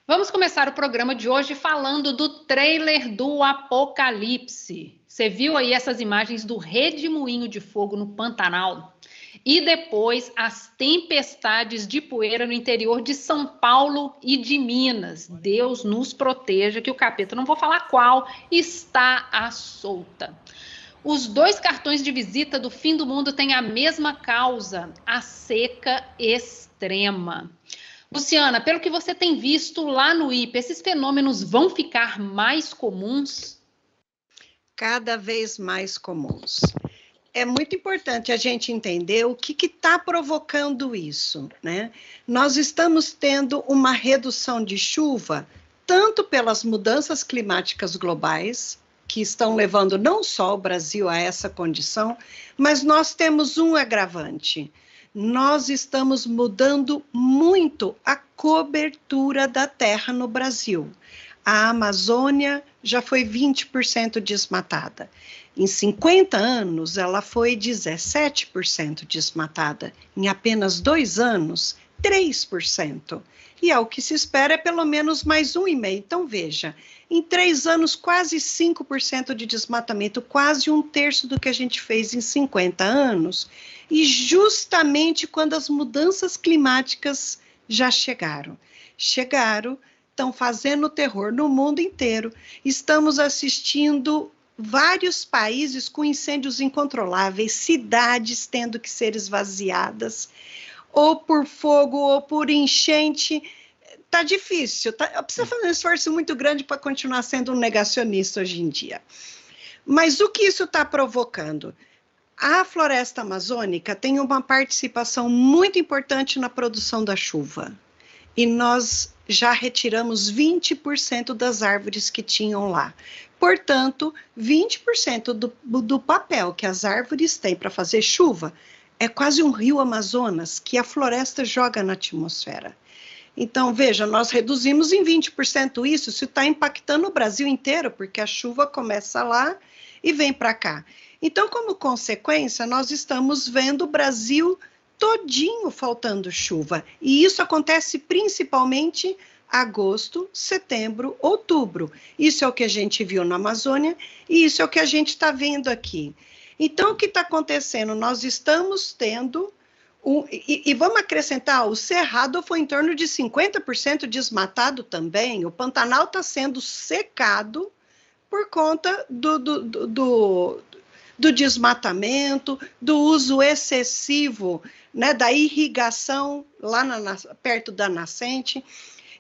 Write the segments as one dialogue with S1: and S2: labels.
S1: Vamos começar o programa de hoje falando do trailer do Apocalipse. Você viu aí essas imagens do redemoinho de fogo no Pantanal? E depois as tempestades de poeira no interior de São Paulo e de Minas. Deus nos proteja que o capeta, não vou falar qual, está à solta. Os dois cartões de visita do fim do mundo têm a mesma causa, a seca extrema. Luciana, pelo que você tem visto lá no IPE, esses fenômenos vão ficar mais comuns?
S2: Cada vez mais comuns. É muito importante a gente entender o que está provocando isso, né? Nós estamos tendo uma redução de chuva, tanto pelas mudanças climáticas globais, que estão levando não só o Brasil a essa condição, mas nós temos um agravante. Nós estamos mudando muito a cobertura da terra no Brasil. A Amazônia já foi 20% desmatada. Em 50 anos, ela foi 17% desmatada. Em apenas 2 anos, 3%. E ao que se espera é pelo menos mais 1,5%. Então, veja, em 3 anos, quase 5% de desmatamento, quase 1/3 do que a gente fez em 50 anos. E justamente quando as mudanças climáticas já chegaram. Estão fazendo terror no mundo inteiro. Estamos assistindo vários países com incêndios incontroláveis, cidades tendo que ser esvaziadas, ou por fogo, ou por enchente. Está difícil, precisa fazer um esforço muito grande para continuar sendo um negacionista hoje em dia. Mas o que isso está provocando? A floresta amazônica tem uma participação muito importante na produção da chuva. E nós já retiramos 20% das árvores que tinham lá. Portanto, 20% do papel que as árvores têm para fazer chuva é quase um rio Amazonas que a floresta joga na atmosfera. Então, veja, nós reduzimos em 20% isso está impactando o Brasil inteiro, porque a chuva começa lá e vem para cá. Então, como consequência, nós estamos vendo o Brasil todinho faltando chuva. E isso acontece principalmente agosto, setembro, outubro. Isso é o que a gente viu na Amazônia e isso é o que a gente está vendo aqui. Então, o que está acontecendo? Nós estamos tendo... E vamos acrescentar, o Cerrado foi em torno de 50% desmatado também. O Pantanal está sendo secado por conta do desmatamento, do uso excessivo, né, da irrigação lá perto da nascente.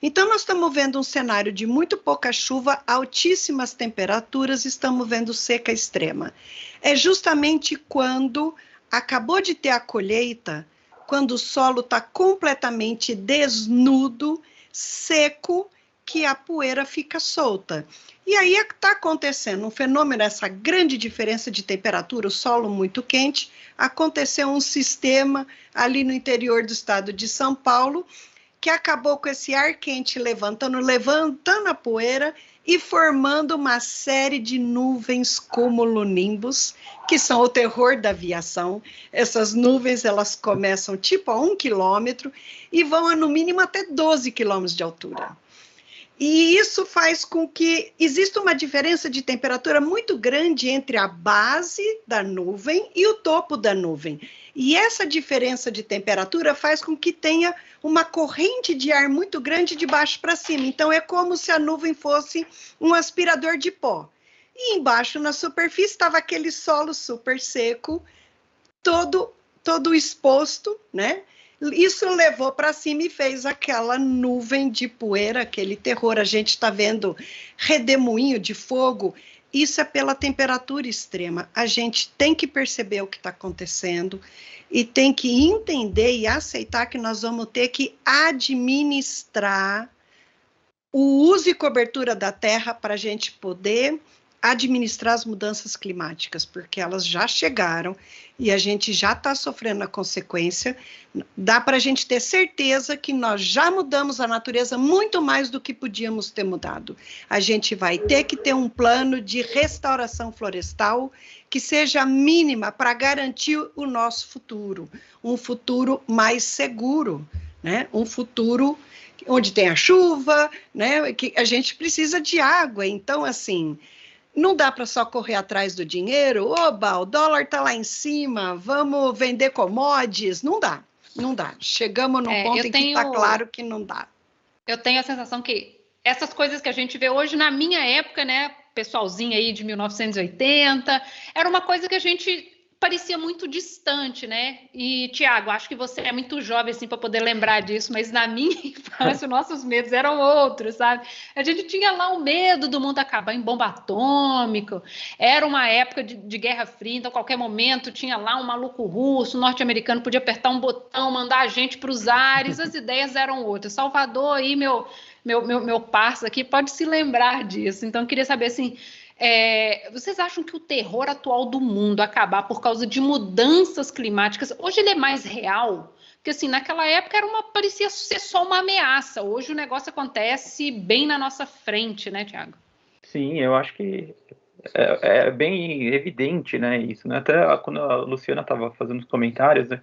S2: Então, nós estamos vendo um cenário de muito pouca chuva, altíssimas temperaturas, estamos vendo seca extrema. É justamente quando acabou de ter a colheita, quando o solo está completamente desnudo, seco, que a poeira fica solta. E aí está acontecendo um fenômeno, essa grande diferença de temperatura, o solo muito quente, aconteceu um sistema ali no interior do estado de São Paulo, que acabou com esse ar quente levantando a poeira e formando uma série de nuvens cumulonimbus, que são o terror da aviação. Essas nuvens, elas começam tipo a 1 quilômetro e vão a no mínimo até 12 quilômetros de altura. E isso faz com que exista uma diferença de temperatura muito grande entre a base da nuvem e o topo da nuvem. E essa diferença de temperatura faz com que tenha uma corrente de ar muito grande de baixo para cima. Então, é como se a nuvem fosse um aspirador de pó. E embaixo, na superfície, estava aquele solo super seco, todo exposto, né? Isso levou para cima e fez aquela nuvem de poeira, aquele terror. A gente está vendo redemoinho de fogo. Isso é pela temperatura extrema. A gente tem que perceber o que está acontecendo e tem que entender e aceitar que nós vamos ter que administrar o uso e cobertura da terra para a gente poder administrar as mudanças climáticas, porque elas já chegaram e a gente já está sofrendo a consequência. Dá para a gente ter certeza que nós já mudamos a natureza muito mais do que podíamos ter mudado. A gente vai ter que ter um plano de restauração florestal que seja mínima para garantir o nosso futuro, um futuro mais seguro, né? Um futuro onde tem a chuva, né? Que a gente precisa de água. Então, assim, não dá para só correr atrás do dinheiro. Oba, o dólar está lá em cima, vamos vender commodities. Não dá, não dá. Chegamos num ponto em que está claro que não dá.
S1: Eu tenho a sensação que essas coisas que a gente vê hoje, na minha época, né, pessoalzinho aí de 1980, era uma coisa que a gente parecia muito distante, né? E, Tiago, acho que você é muito jovem assim para poder lembrar disso, mas na minha infância, nossos medos eram outros, sabe? A gente tinha lá o medo do mundo acabar em bomba atômica, era uma época de Guerra Fria, então a qualquer momento tinha lá um maluco russo, norte-americano, podia apertar um botão, mandar a gente para os ares, as ideias eram outras. Salvador aí, meu parça aqui, pode se lembrar disso. Então, eu queria saber, assim, vocês acham que o terror atual do mundo acabar por causa de mudanças climáticas, hoje ele é mais real? Porque, assim, naquela época parecia ser só uma ameaça. Hoje o negócio acontece bem na nossa frente, né, Tiago?
S3: Sim, eu acho que é bem evidente, né, isso, né? Até quando a Luciana estava fazendo os comentários, né,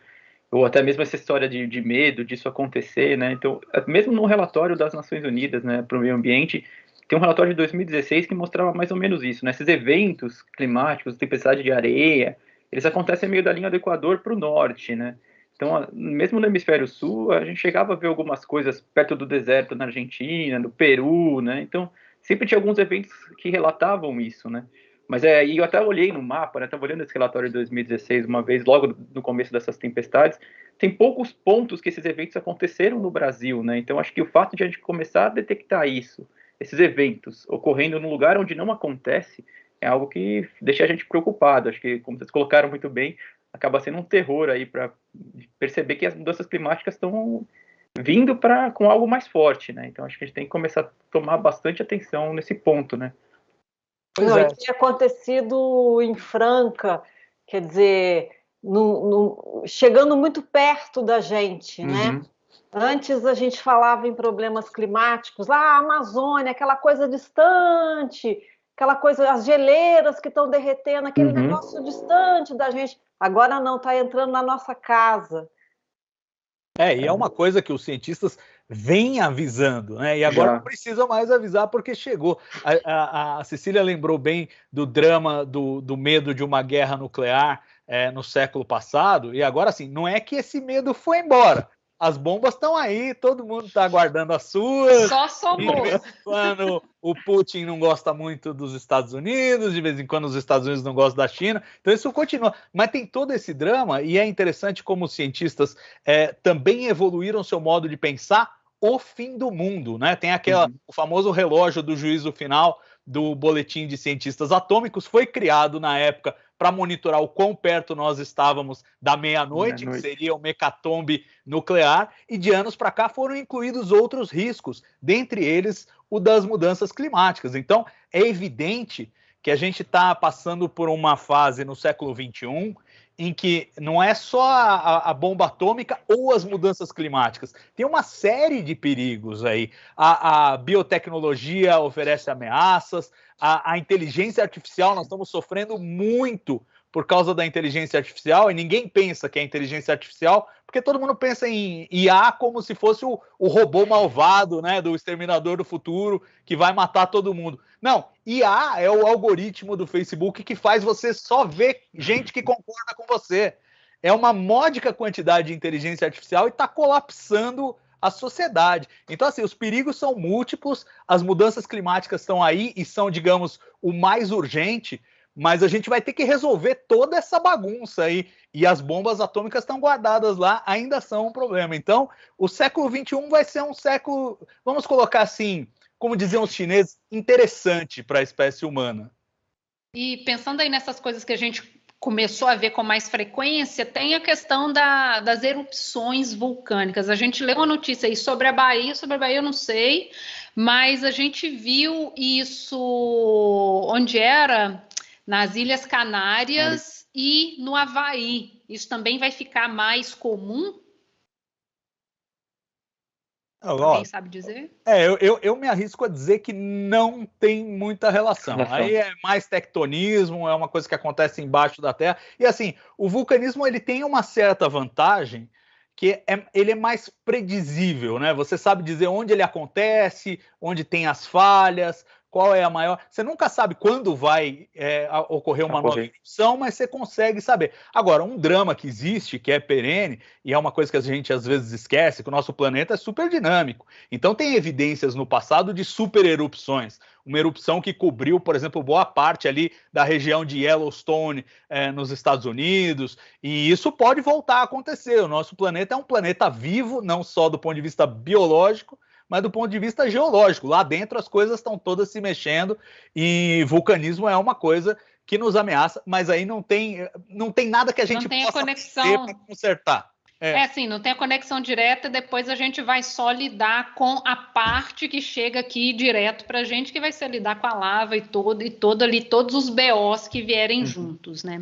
S3: ou até mesmo essa história de medo disso acontecer, né? Então, mesmo no relatório das Nações Unidas, né, para o meio ambiente, tem um relatório de 2016 que mostrava mais ou menos isso, né? Esses eventos climáticos, tempestade de areia, eles acontecem meio da linha do Equador para o norte, né? Então, mesmo no hemisfério sul, a gente chegava a ver algumas coisas perto do deserto na Argentina, no Peru, né? Então, sempre tinha alguns eventos que relatavam isso, né? Mas e eu até olhei no mapa, né? Estava olhando esse relatório de 2016 uma vez, logo no começo dessas tempestades, tem poucos pontos que esses eventos aconteceram no Brasil, né? Então, acho que o fato de a gente começar a detectar isso, esses eventos ocorrendo num lugar onde não acontece, é algo que deixa a gente preocupado. Acho que, como vocês colocaram muito bem, acaba sendo um terror aí para perceber que as mudanças climáticas estão vindo com algo mais forte, né? Então, acho que a gente tem que começar a tomar bastante atenção nesse ponto, né?
S4: Não, e tinha acontecido em Franca, quer dizer, chegando muito perto da gente, né? Antes a gente falava em problemas climáticos, lá a Amazônia, aquela coisa distante, aquela coisa, as geleiras que estão derretendo, aquele negócio distante da gente. Agora não, está entrando na nossa casa.
S5: E é uma coisa que os cientistas vêm avisando, né? E agora não precisam mais avisar porque chegou. A Cecília lembrou bem do drama do medo de uma guerra nuclear no século passado, e agora, assim, não é que esse medo foi embora. As bombas estão aí, todo mundo está aguardando as suas.
S1: Só somou.
S5: De vez em quando o Putin não gosta muito dos Estados Unidos, de vez em quando os Estados Unidos não gostam da China. Então isso continua. Mas tem todo esse drama, e é interessante como os cientistas também evoluíram seu modo de pensar o fim do mundo, né? Tem o famoso relógio do juízo final do Boletim de Cientistas Atômicos, foi criado na época para monitorar o quão perto nós estávamos da meia-noite, que seria uma hecatombe nuclear, e de anos para cá foram incluídos outros riscos, dentre eles o das mudanças climáticas. Então, é evidente que a gente está passando por uma fase no século XXI em que não é só a bomba atômica ou as mudanças climáticas, tem uma série de perigos aí. A biotecnologia oferece ameaças, a inteligência artificial, nós estamos sofrendo muito por causa da inteligência artificial, e ninguém pensa que é inteligência artificial, porque todo mundo pensa em IA como se fosse o robô malvado, né, do Exterminador do Futuro, que vai matar todo mundo. Não, IA é o algoritmo do Facebook que faz você só ver gente que concorda com você. É uma módica quantidade de inteligência artificial e está colapsando a sociedade. Então, assim, os perigos são múltiplos, as mudanças climáticas estão aí e são, digamos, o mais urgente, mas a gente vai ter que resolver toda essa bagunça aí, e as bombas atômicas estão guardadas lá, ainda são um problema. Então, o século XXI vai ser um século, vamos colocar assim, como diziam os chineses, interessante para a espécie humana.
S1: E pensando aí nessas coisas que a gente começou a ver com mais frequência, tem a questão das erupções vulcânicas. A gente leu uma notícia aí sobre a Bahia eu não sei, mas a gente viu isso onde era? Nas Ilhas Canárias e no Havaí. Isso também vai ficar mais comum? Alguém sabe dizer?
S5: Eu me arrisco a dizer que não tem muita relação. Aí é mais tectonismo, é uma coisa que acontece embaixo da Terra. E assim, o vulcanismo ele tem uma certa vantagem, que ele é mais predizível, né? Você sabe dizer onde ele acontece, onde tem as falhas, qual é a maior... Você nunca sabe quando vai ocorrer uma nova erupção, mas você consegue saber. Agora, um drama que existe, que é perene, e é uma coisa que a gente às vezes esquece, que o nosso planeta é super dinâmico. Então tem evidências no passado de super erupções. Uma erupção que cobriu, por exemplo, boa parte ali da região de Yellowstone nos Estados Unidos, e isso pode voltar a acontecer. O nosso planeta é um planeta vivo, não só do ponto de vista biológico, mas do ponto de vista geológico. Lá dentro as coisas estão todas se mexendo e vulcanismo é uma coisa que nos ameaça, mas aí não tem nada que a gente possa fazer para consertar.
S1: Sim, não tem a conexão direta, depois a gente vai só lidar com a parte que chega aqui direto para a gente, que vai ser lidar com a lava e todo ali, todos os BOs que vierem juntos, né?